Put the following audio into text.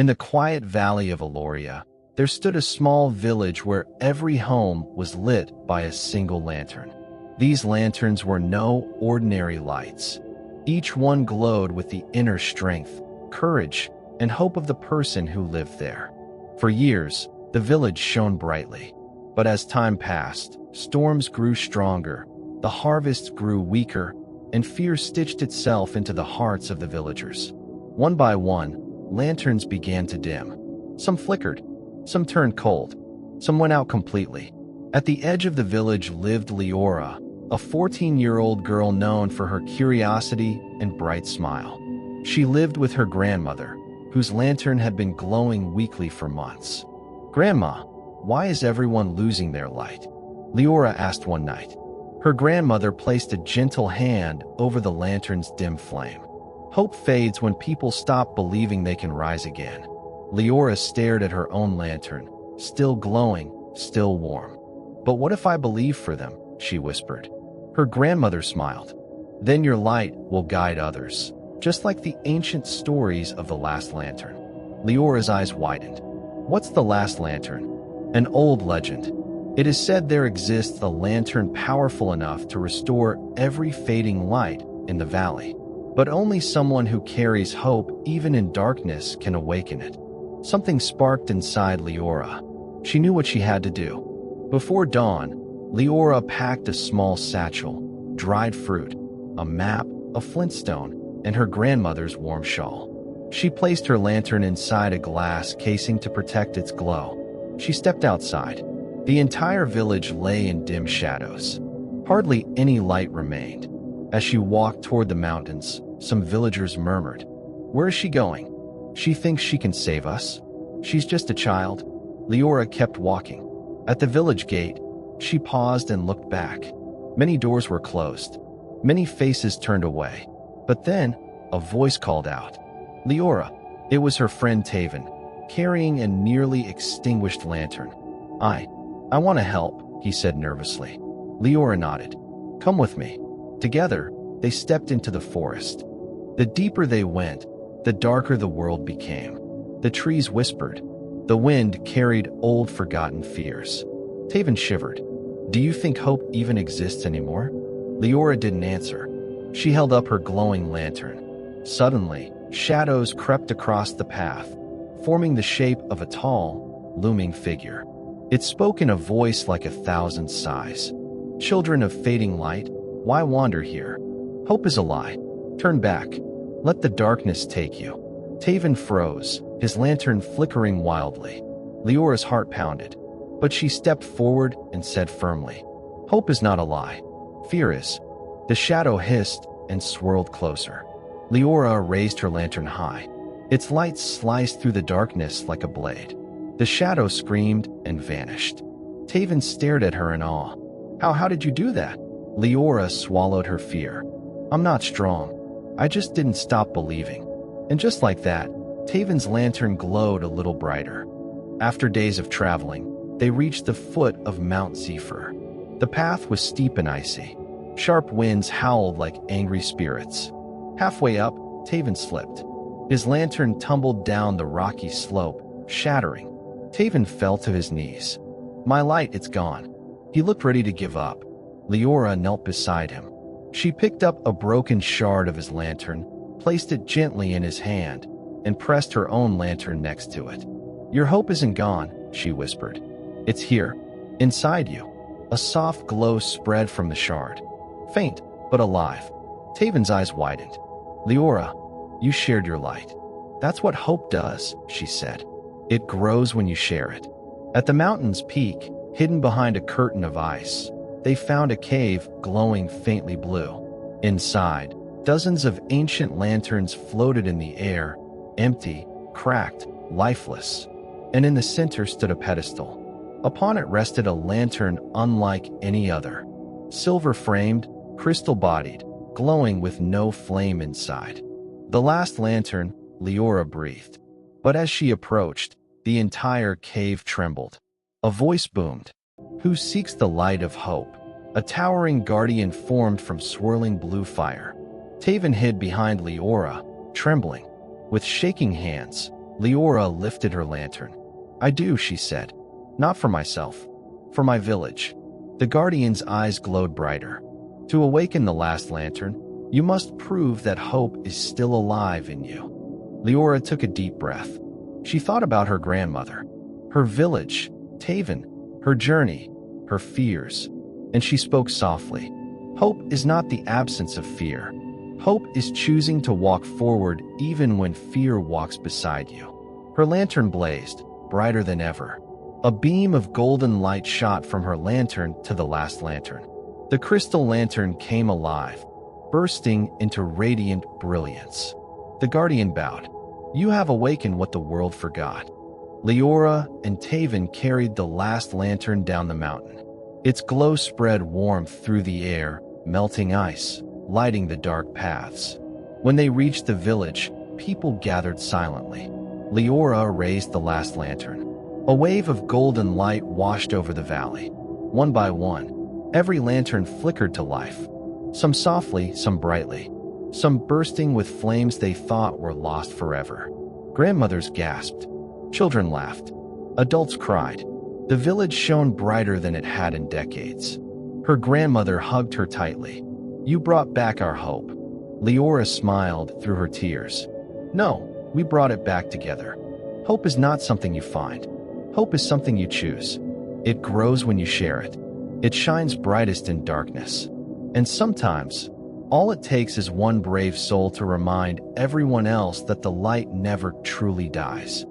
In the quiet valley of Eloria, there stood a small village where every home was lit by a single lantern. These lanterns were no ordinary lights. Each one glowed with the inner strength, courage, and hope of the person who lived there. For years, the village shone brightly. But as time passed, storms grew stronger, the harvest grew weaker, and fear stitched itself into the hearts of the villagers. One by one, lanterns began to dim. Some flickered, some turned cold, some went out completely. At the edge of the village lived Liora, a 14-year-old girl known for her curiosity and bright smile. She lived with her grandmother, whose lantern had been glowing weakly for months. "Grandma, why is everyone losing their light?" Liora asked one night. Her grandmother placed a gentle hand over the lantern's dim flame. "Hope fades when people stop believing they can rise again." Liora stared at her own lantern, still glowing, still warm. "But what if I believe for them?" she whispered. Her grandmother smiled. "Then your light will guide others, just like the ancient stories of the last lantern." Liora's eyes widened. "What's the last lantern?" "An old legend. It is said there exists a lantern powerful enough to restore every fading light in the valley. But only someone who carries hope even in darkness can awaken it." Something sparked inside Liora. She knew what she had to do. Before dawn, Liora packed a small satchel, dried fruit, a map, a flintstone, and her grandmother's warm shawl. She placed her lantern inside a glass casing to protect its glow. She stepped outside. The entire village lay in dim shadows. Hardly any light remained. As she walked toward the mountains, some villagers murmured, "Where is she going? She thinks she can save us. She's just a child." Liora kept walking. At the village gate, she paused and looked back. Many doors were closed. Many faces turned away. But then, a voice called out, "Liora." It was her friend Taven, carrying a nearly extinguished lantern. I want to help," he said nervously. Liora nodded. "Come with me." Together, they stepped into the forest. The deeper they went, the darker the world became. The trees whispered. The wind carried old forgotten fears. Taven shivered. "Do you think hope even exists anymore?" Liora didn't answer. She held up her glowing lantern. Suddenly, shadows crept across the path, forming the shape of a tall, looming figure. It spoke in a voice like 1,000 sighs. "Children of fading light, why wander here? Hope is a lie. Turn back. Let the darkness take you." Taven froze, his lantern flickering wildly. Liora's heart pounded, but she stepped forward and said firmly, "Hope is not a lie. Fear is." The shadow hissed and swirled closer. Liora raised her lantern high. Its light sliced through the darkness like a blade. The shadow screamed and vanished. Taven stared at her in awe. How did you do that?" Liora swallowed her fear. "I'm not strong. I just didn't stop believing." And just like that, Taven's lantern glowed a little brighter. After days of traveling, they reached the foot of Mount Zephyr. The path was steep and icy. Sharp winds howled like angry spirits. Halfway up, Taven slipped. His lantern tumbled down the rocky slope, shattering. Taven fell to his knees. "My light, it's gone." He looked ready to give up. Liora knelt beside him. She picked up a broken shard of his lantern, placed it gently in his hand, and pressed her own lantern next to it. "Your hope isn't gone," she whispered. "It's here, inside you." A soft glow spread from the shard. Faint, but alive. Taven's eyes widened. "Liora, you shared your light. That's what hope does," she said. "It grows when you share it." At the mountain's peak, hidden behind a curtain of ice, they found a cave glowing faintly blue. Inside, dozens of ancient lanterns floated in the air, empty, cracked, lifeless. And in the center stood a pedestal. Upon it rested a lantern unlike any other. Silver-framed, crystal-bodied, glowing with no flame inside. The last lantern, Liora breathed. But as she approached, the entire cave trembled. A voice boomed. "Who seeks the light of hope?" A towering guardian formed from swirling blue fire. Taven hid behind Liora, trembling. With shaking hands, Liora lifted her lantern. I do, she said. Not for myself. For my village. The guardian's eyes glowed brighter. To awaken the last lantern, you must prove that hope is still alive in you. Liora took a deep breath. She thought about her grandmother, her village, Taven, her journey, her fears, and she spoke softly. Hope is not the absence of fear. Hope is choosing to walk forward even when fear walks beside you. Her lantern blazed, brighter than ever. A beam of golden light shot from her lantern to the last lantern. The crystal lantern came alive, bursting into radiant brilliance. The guardian bowed. You have awakened what the world forgot. Liora and Taven carried the last lantern down the mountain. Its glow spread warmth through the air, melting ice, lighting the dark paths. When they reached the village, people gathered silently. Liora raised the last lantern. A wave of golden light washed over the valley. One by one, every lantern flickered to life. Some softly, some brightly. Some bursting with flames they thought were lost forever. Grandmothers gasped. Children laughed. Adults cried. The village shone brighter than it had in decades. Her grandmother hugged her tightly. You brought back our hope. Liora smiled through her tears. No, we brought it back together. Hope is not something you find. Hope is something you choose. It grows when you share it. It shines brightest in darkness. And sometimes, all it takes is one brave soul to remind everyone else that the light never truly dies.